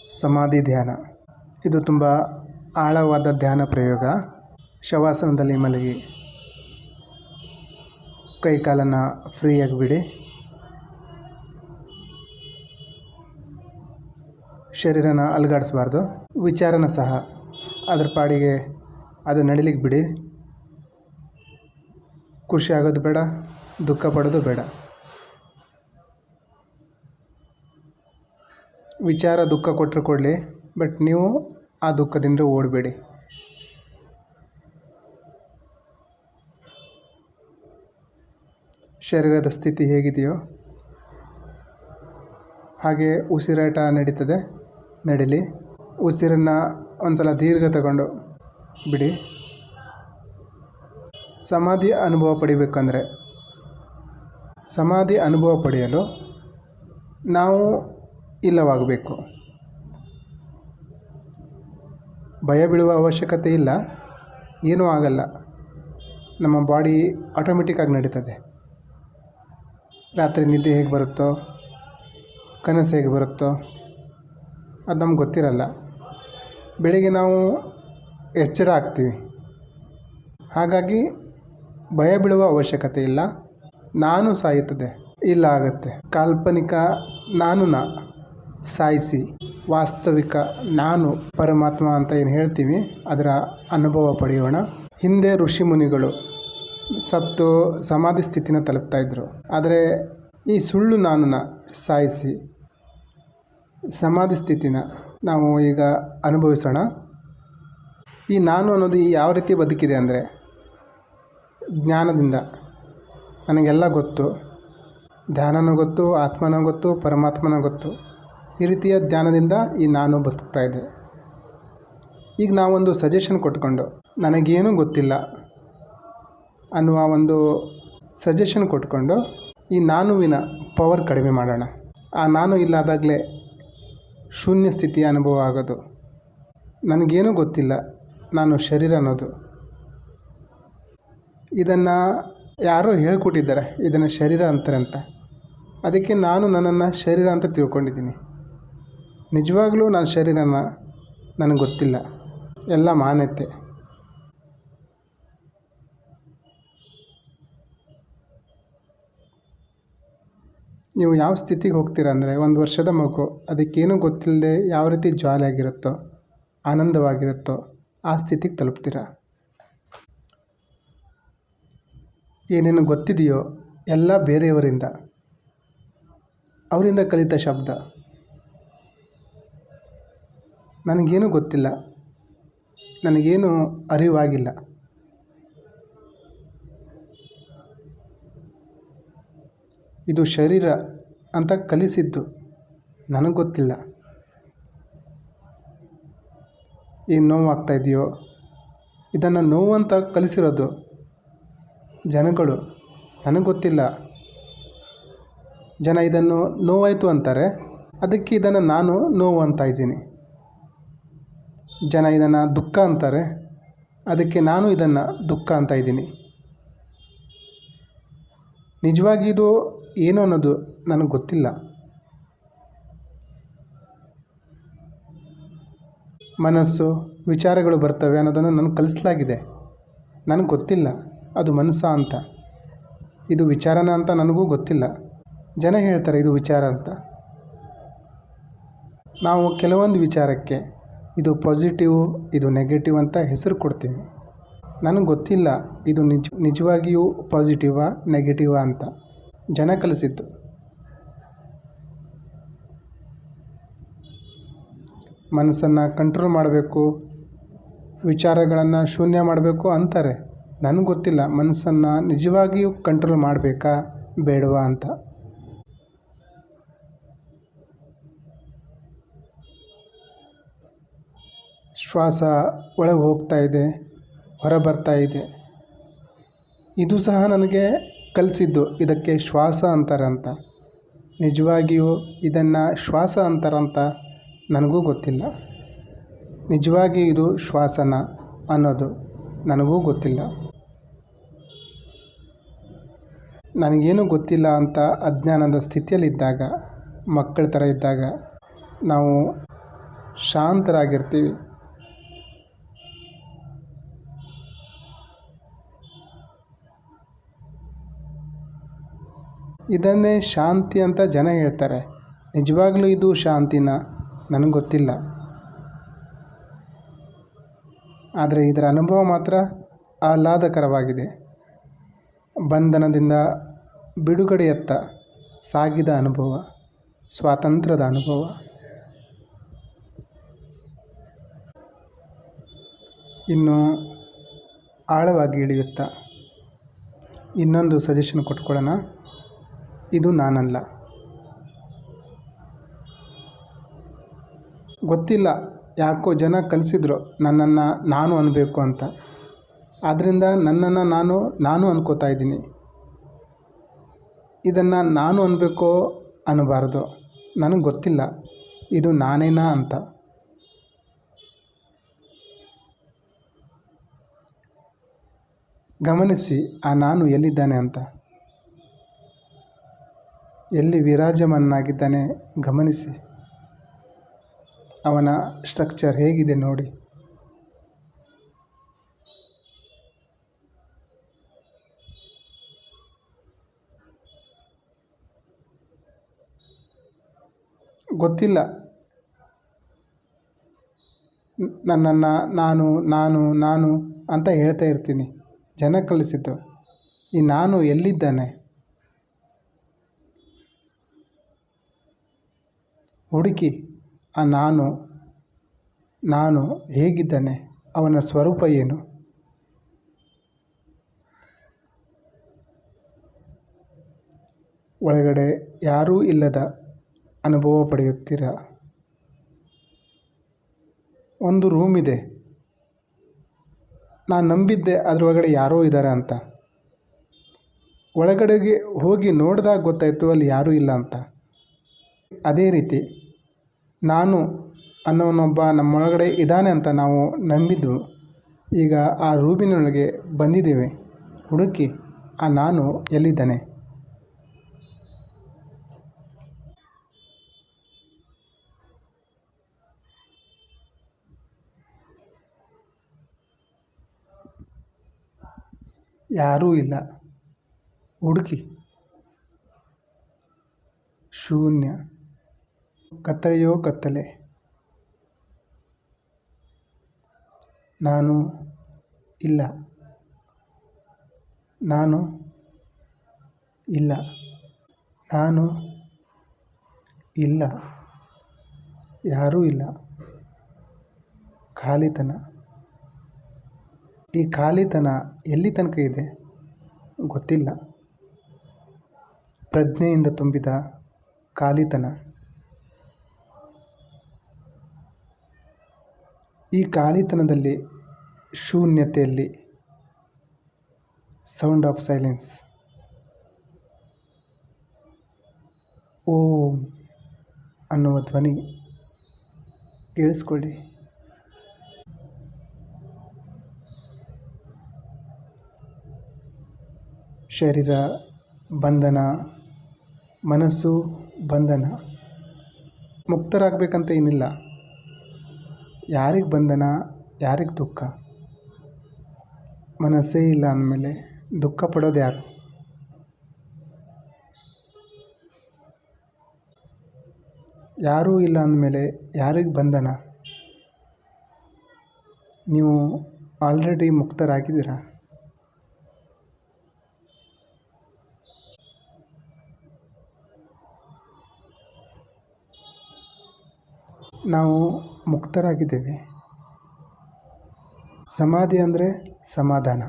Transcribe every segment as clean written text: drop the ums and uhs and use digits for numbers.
ಸಮಾಧಿ ಧ್ಯಾನ ಇದು ತುಂಬ ಆಳವಾದ ಧ್ಯಾನ ಪ್ರಯೋಗ. ಶವಾಸನದಲ್ಲಿ ಮಲಗಿ ಕೈ ಕಾಲನ್ನು ಫ್ರೀಯಾಗಿ ಬಿಡಿ. ಶರೀರನ ಅಲುಗಾಡಿಸಬಾರ್ದು. ವಿಚಾರನ ಸಹ ಅದ್ರ ಪಾಡಿಗೆ ಅದು ನಡಿಲಿಕ್ಕೆ ಬಿಡಿ. ಖುಷಿ ಆಗೋದು ಬೇಡ, ದುಃಖ ಪಡೋದು ಬೇಡ. ವಿಚಾರ ದುಃಖ ಕೊಟ್ಟರೆ ಕೊಡಲಿ, ಬಟ್ ನೀವು ಆ ದುಃಖದಿಂದ ಓಡಬೇಡಿ. ಶರೀರದ ಸ್ಥಿತಿ ಹೇಗಿದೆಯೋ ಹಾಗೆ ಉಸಿರಾಟ ನಡೀತದೆ, ನಡೀಲಿ. ಉಸಿರನ್ನು ಒಂದು ಸಲ ದೀರ್ಘ ತಗೊಂಡು ಬಿಡಿ. ಸಮಾಧಿ ಅನುಭವ ಪಡಿಬೇಕಂದ್ರೆ, ಸಮಾಧಿ ಅನುಭವ ಪಡೆಯಲು ನಾವು ಇಲ್ಲವಾಗಬೇಕು. ಭಯ ಬೀಳುವ ಅವಶ್ಯಕತೆ ಇಲ್ಲ, ಏನೂ ಆಗಲ್ಲ. ನಮ್ಮ ಬಾಡಿ ಆಟೋಮೆಟಿಕ್ಕಾಗಿ ನಡೀತದೆ. ರಾತ್ರಿ ನಿದ್ದೆ ಹೇಗೆ ಬರುತ್ತೋ, ಕನಸು ಹೇಗೆ ಬರುತ್ತೋ ಅದು ನಮ್ಗೆ ಗೊತ್ತಿರಲ್ಲ. ಬೆಳಿಗ್ಗೆ ನಾವು ಎಚ್ಚರ ಆಗ್ತೀವಿ. ಹಾಗಾಗಿ ಭಯ ಬೀಳುವ ಅವಶ್ಯಕತೆ ಇಲ್ಲ. ನಾನು ಸಾಯುತ್ತದೆ ಇಲ್ಲ ಆಗುತ್ತೆ. ಕಾಲ್ಪನಿಕ ನಾನುನ ಸಾಯಿಸಿ ವಾಸ್ತವಿಕ ನಾನು ಪರಮಾತ್ಮ ಅಂತ ಏನು ಹೇಳ್ತೀವಿ ಅದರ ಅನುಭವ ಪಡೆಯೋಣ. ಹಿಂದೆ ಋಷಿ ಮುನಿಗಳು ಸತ್ತು ಸಮಾಧಿ ಸ್ಥಿತಿನ ತಲುಪ್ತಾಯಿದ್ರು. ಆದರೆ ಈ ಸುಳ್ಳು ನಾನುನ ಸಾಯಿಸಿ ಸಮಾಧಿ ಸ್ಥಿತಿನ ನಾವು ಈಗ ಅನುಭವಿಸೋಣ. ಈ ನಾನು ಅನ್ನೋದು ಯಾವ ರೀತಿ ಬದುಕಿದೆ ಅಂದರೆ, ಜ್ಞಾನದಿಂದ ನನಗೆಲ್ಲ ಗೊತ್ತು, ಧ್ಯಾನನೂ ಗೊತ್ತು, ಆತ್ಮನೂ ಗೊತ್ತು, ಪರಮಾತ್ಮನೂ ಗೊತ್ತು. ಈ ರೀತಿಯ ಧ್ಯಾನದಿಂದ ಈ ನಾನು ಬದುಕ್ತಾ ಇದೆ. ಈಗ ನಾವೊಂದು ಸಜೆಷನ್ ಕೊಟ್ಕೊಂಡು ನನಗೇನೂ ಗೊತ್ತಿಲ್ಲ ಅನ್ನುವ ಒಂದು ಸಜೆಷನ್ ಕೊಟ್ಕೊಂಡು ಈ ನಾನುವಿನ ಪವರ್ ಕಡಿಮೆ ಮಾಡೋಣ. ಆ ನಾನು ಇಲ್ಲಾದಾಗಲೇ ಶೂನ್ಯ ಸ್ಥಿತಿಯ ಅನುಭವ ಆಗೋದು. ನನಗೇನೂ ಗೊತ್ತಿಲ್ಲ, ನಾನು ಶರೀರ ಅನ್ನೋದು. ಇದನ್ನು ಯಾರೋ ಹೇಳ್ಕೊಟ್ಟಿದ್ದಾರೆ, ಇದನ್ನು ಶರೀರ ಅಂತಾರೆ ಅಂತ. ಅದಕ್ಕೆ ನಾನು ನನ್ನನ್ನು ಶರೀರ ಅಂತ ತಿಳ್ಕೊಂಡಿದ್ದೀನಿ. ನಿಜವಾಗ್ಲೂ ನಾನು ಶರೀರನ ನನಗೆ ಗೊತ್ತಿಲ್ಲ, ಎಲ್ಲ ಮಾನ್ಯತೆ. ನೀವು ಯಾವ ಸ್ಥಿತಿಗೆ ಹೋಗ್ತೀರ ಅಂದರೆ, ಒಂದು ವರ್ಷದ ಮಗು ಅದಕ್ಕೇನೂ ಗೊತ್ತಿಲ್ಲದೆ ಯಾವ ರೀತಿ ಜಾಲಿಯಾಗಿರುತ್ತೋ, ಆನಂದವಾಗಿರುತ್ತೋ ಆ ಸ್ಥಿತಿಗೆ ತಲುಪ್ತೀರ. ಏನೇನು ಗೊತ್ತಿದೆಯೋ ಎಲ್ಲ ಬೇರೆಯವರಿಂದ, ಅವರಿಂದ ಕಲಿತ ಶಬ್ದ. ನನಗೇನೂ ಗೊತ್ತಿಲ್ಲ, ನನಗೇನು ಅರಿವಾಗಿಲ್ಲ. ಇದು ಶರೀರ ಅಂತ ಕಲಿಸಿದ್ದು ನನಗೆ ಗೊತ್ತಿಲ್ಲ. ಏನು ನೋವಾಗ್ತಾಯಿದೆಯೋ ಇದನ್ನು ನೋವು ಅಂತ ಕಲಿಸಿರೋದು ಜನಗಳು, ನನಗೆ ಗೊತ್ತಿಲ್ಲ. ಜನ ಇದನ್ನು ನೋವಾಯಿತು ಅಂತಾರೆ, ಅದಕ್ಕೆ ಇದನ್ನು ನಾನು ನೋವು ಅಂತ ಇದ್ದೀನಿ. ಜನ ಇದನ್ನು ದುಃಖ ಅಂತಾರೆ, ಅದಕ್ಕೆ ನಾನು ಇದನ್ನು ದುಃಖ ಅಂತ ಇದ್ದೀನಿ. ನಿಜವಾಗಿ ಇದು ಏನು ಅನ್ನೋದು ನನಗೆ ಗೊತ್ತಿಲ್ಲ. ಮನಸ್ಸು ವಿಚಾರಗಳು ಬರ್ತವೆ ಅನ್ನೋದನ್ನು ನನಗೆ ಕಲಿಸಲಾಗಿದೆ. ನನಗೆ ಗೊತ್ತಿಲ್ಲ ಅದು ಮನಸ್ಸಾ ಅಂತ, ಇದು ವಿಚಾರನ ಅಂತ ನನಗೂ ಗೊತ್ತಿಲ್ಲ. ಜನ ಹೇಳ್ತಾರೆ ಇದು ವಿಚಾರ ಅಂತ. ನಾವು ಕೆಲವೊಂದು ವಿಚಾರಕ್ಕೆ ಇದು ಪಾಸಿಟಿವ್, ಇದು ನೆಗೆಟಿವ್ ಅಂತ ಹೆಸರು ಕೊಡ್ತೀವಿ. ನನಗೆ ಗೊತ್ತಿಲ್ಲ ಇದು ನಿಜವಾಗಿಯೂ ಪಾಸಿಟಿವಾ ನೆಗೆಟಿವಾ ಅಂತ. ಜನ ಕಲಿಸಿದ್ದು. ಮನಸ್ಸನ್ನು ಕಂಟ್ರೋಲ್ ಮಾಡಬೇಕು, ವಿಚಾರಗಳನ್ನು ಶೂನ್ಯ ಮಾಡಬೇಕು ಅಂತಾರೆ. ನನಗೆ ಗೊತ್ತಿಲ್ಲ ಮನಸ್ಸನ್ನು ನಿಜವಾಗಿಯೂ ಕಂಟ್ರೋಲ್ ಮಾಡಬೇಕಾ ಬೇಡವಾ ಅಂತ. ಶ್ವಾಸ ಒಳಗೆ ಹೋಗ್ತಾ ಇದೆ, ಹೊರ ಬರ್ತಾ ಇದೆ. ಇದು ಸಹ ನನಗೆ ಕಲಿಸಿದ್ದು ಇದಕ್ಕೆ ಶ್ವಾಸ ಅಂತಾರೆ ಅಂತ. ನಿಜವಾಗಿಯೂ ಇದನ್ನು ಶ್ವಾಸ ಅಂತಾರಂತ ನನಗೂ ಗೊತ್ತಿಲ್ಲ. ನಿಜವಾಗಿ ಇದು ಶ್ವಾಸನ ಅನ್ನೋದು ನನಗೂ ಗೊತ್ತಿಲ್ಲ. ನನಗೇನು ಗೊತ್ತಿಲ್ಲ ಅಂತ ಅಜ್ಞಾನದ ಸ್ಥಿತಿಯಲ್ಲಿದ್ದಾಗ, ಮಕ್ಕಳ ಥರ ಇದ್ದಾಗ ನಾವು ಶಾಂತರಾಗಿರ್ತೀವಿ. ಇದನ್ನೇ ಶಾಂತಿ ಅಂತ ಜನ ಹೇಳ್ತಾರೆ. ನಿಜವಾಗ್ಲೂ ಇದು ಶಾಂತಿನ? ನನಗೆ ಗೊತ್ತಿಲ್ಲ. ಆದರೆ ಇದರ ಅನುಭವ ಮಾತ್ರ ಆಹ್ಲಾದಕರವಾಗಿದೆ. ಬಂಧನದಿಂದ ಬಿಡುಗಡೆಯತ್ತ ಸಾಗಿದ ಅನುಭವ, ಸ್ವಾತಂತ್ರ್ಯದ ಅನುಭವ. ಇನ್ನು ಆಳವಾಗಿ ಇಳಿಯುತ್ತಾ ಇನ್ನೊಂದು ಸಜೆಷನ್ ಕೊಟ್ಕೊಳ್ಳೋಣ. ಇದು ನಾನಲ್ಲ. ಗೊತ್ತಿಲ್ಲ, ಯಾಕೋ ಜನ ಕಲಿಸಿದ್ರು ನನ್ನನ್ನು ನಾನು ಅನ್ಬೇಕು ಅಂತ. ಆದ್ದರಿಂದ ನನ್ನನ್ನು ನಾನು ಅನ್ಕೋತಾ ಇದ್ದೀನಿ. ಇದನ್ನು ನಾನು ಅನ್ಬೇಕೋ ಅನ್ನಬಾರ್ದು. ನನಗೆ ಗೊತ್ತಿಲ್ಲ ಇದು ನಾನೇನಾ ಅಂತ. ಗಮನಿಸಿ, ಆ ನಾನು ಎಲ್ಲಿದ್ದಾನೆ ಅಂತ, ಎಲ್ಲಿ ವಿರಾಜಮಾನನಾಗಿದ್ದಾನೆ ಗಮನಿಸಿ. ಅವನ ಸ್ಟ್ರಕ್ಚರ್ ಹೇಗಿದೆ ನೋಡಿ. ಗೊತ್ತಿಲ್ಲ, ನನ್ನನ್ನು ನಾನು ಅಂತ ಹೇಳ್ತಾ ಇರ್ತೀನಿ. ಜನ ಕಲಿಸಿದ್ದು. ಈ ನಾನು ಎಲ್ಲಿದ್ದಾನೆ? ಹುಡುಕಿ ಆ ನಾನು ಹೇಗಿದ್ದಾನೆ, ಅವನ ಸ್ವರೂಪ ಏನು? ಒಳಗಡೆ ಯಾರೂ ಇಲ್ಲದ ಅನುಭವ ಪಡೆಯುತ್ತೀರಾ? ಒಂದು ರೂಮ್ ಇದೆ. ನಾನು ನಂಬಿದ್ದೆ ಅದರೊಳಗಡೆ ಯಾರೋ ಇದ್ದಾರೆ ಅಂತ. ಒಳಗಡೆಗೆ ಹೋಗಿ ನೋಡಿದಾಗ ಗೊತ್ತಾಯಿತು ಅಲ್ಲಿ ಯಾರೂ ಇಲ್ಲ ಅಂತ. ಅದೇ ರೀತಿ ನಾನು ಅನ್ನೋನೊಬ್ಬ ನಮ್ಮೊಳಗಡೆ ಇದ್ದಾನೆ ಅಂತ ನಾವು ನಂಬಿದ್ದು. ಈಗ ಆ ರೂಮಿನೊಳಗೆ ಬಂದಿದ್ದೇವೆ. ಹುಡುಕಿ ಆ ನಾನು ಎಲ್ಲಿದ್ದಾನೆ? ಯಾರೂ ಇಲ್ಲ. ಹುಡುಕಿ. ಶೂನ್ಯ. ಕತ್ತಲೆಯೋ ಕತ್ತಲೆ. ನಾನು ಇಲ್ಲ. ನಾನು ಇಲ್ಲ. ನಾನು ಇಲ್ಲ. ಯಾರೂ ಇಲ್ಲ. ಖಾಲಿತನ. ಈ ಖಾಲಿತನ ಎಲ್ಲಿ ತನಕ ಇದೆ ಗೊತ್ತಿಲ್ಲ. ಪ್ರಜ್ಞೆಯಿಂದ ತುಂಬಿದ ಖಾಲಿತನ. ಈ ಖಾಲಿತನದಲ್ಲಿ, ಶೂನ್ಯತೆಯಲ್ಲಿ ಸೌಂಡ್ ಆಫ್ ಸೈಲೆನ್ಸ್. ಓಂ ಅನ್ನುವ ಧ್ವನಿ ಕೇಳಿಸ್ಕೊಳ್ಳಿ. ಶರೀರ ಬಂಧನ, ಮನಸ್ಸು ಬಂಧನ. ಮುಕ್ತರಾಗಬೇಕಂತ ಏನಿಲ್ಲ. ಯಾರಿಗೆ ಬಂಧನ, ಯಾರಿಗೆ ದುಃಖ? ಮನಸ್ಸೇ ಇಲ್ಲ ಅಂದಮೇಲೆ ದುಃಖ ಪಡೋದು ಯಾರು? ಯಾರೂ ಇಲ್ಲ ಅಂದಮೇಲೆ ಯಾರಿಗೆ ಬಂಧನ? ನೀವು ಆಲ್ರೆಡಿ ಮುಕ್ತರಾಗಿದ್ದೀರಾ. ನಾವು ಮುಕ್ತರಾಗಿದ್ದೇವೆ. ಸಮಾಧಿ ಅಂದರೆ ಸಮಾಧಾನ.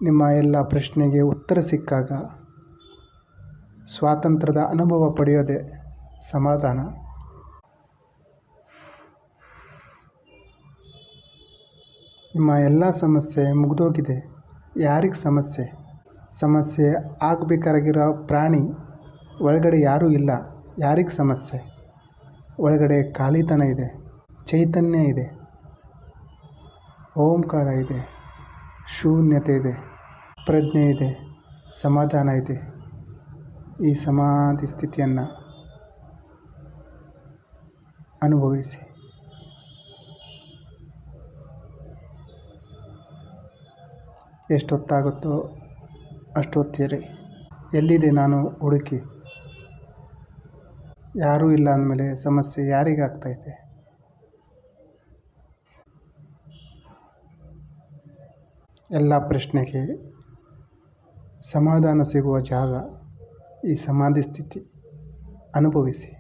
ನಿಮ್ಮ ಎಲ್ಲ ಪ್ರಶ್ನೆಗೆ ಉತ್ತರ ಸಿಕ್ಕಾಗ ಸ್ವಾತಂತ್ರ್ಯದ ಅನುಭವ ಪಡೆಯೋದೇ ಸಮಾಧಾನ. ನಿಮ್ಮ ಎಲ್ಲ ಸಮಸ್ಯೆ ಮುಗಿದೋಗಿದೆ. ಯಾರಿಗೆ ಸಮಸ್ಯೆ? ಸಮಸ್ಯೆ ಆಗಬೇಕಾಗಿರೋ ಪ್ರಾಣಿ ಒಳಗಡೆ ಯಾರೂ ಇಲ್ಲ. ಯಾರಿಗೆ ಸಮಸ್ಯೆ? ಒಳಗಡೆ ಖಾಲಿತನ ಇದೆ, ಚೈತನ್ಯ ಇದೆ, ಓಂಕಾರ ಇದೆ, ಶೂನ್ಯತೆ ಇದೆ, ಪ್ರಜ್ಞೆ ಇದೆ, ಸಮಾಧಾನ ಇದೆ. ಈ ಸಮಾಧಿ ಸ್ಥಿತಿಯನ್ನು ಅನುಭವಿಸಿ. ಎಷ್ಟೊತ್ತಾಗುತ್ತೋ ಅಷ್ಟೊತ್ತಿರಿ. ಎಲ್ಲಿದೆ ನಾನು ಹುಡುಕಿ? ಯಾರೂ ಇಲ್ಲ ಅಂದಮೇಲೆ ಸಮಸ್ಯೆ ಯಾರಿಗಾಗ್ತೈತೆ? ಎಲ್ಲ ಪ್ರಶ್ನೆಗೆ ಸಮಾಧಾನ ಸಿಗುವ ಜಾಗ ಈ ಸಮಾಧಿ ಸ್ಥಿತಿ. ಅನುಭವಿಸಿ.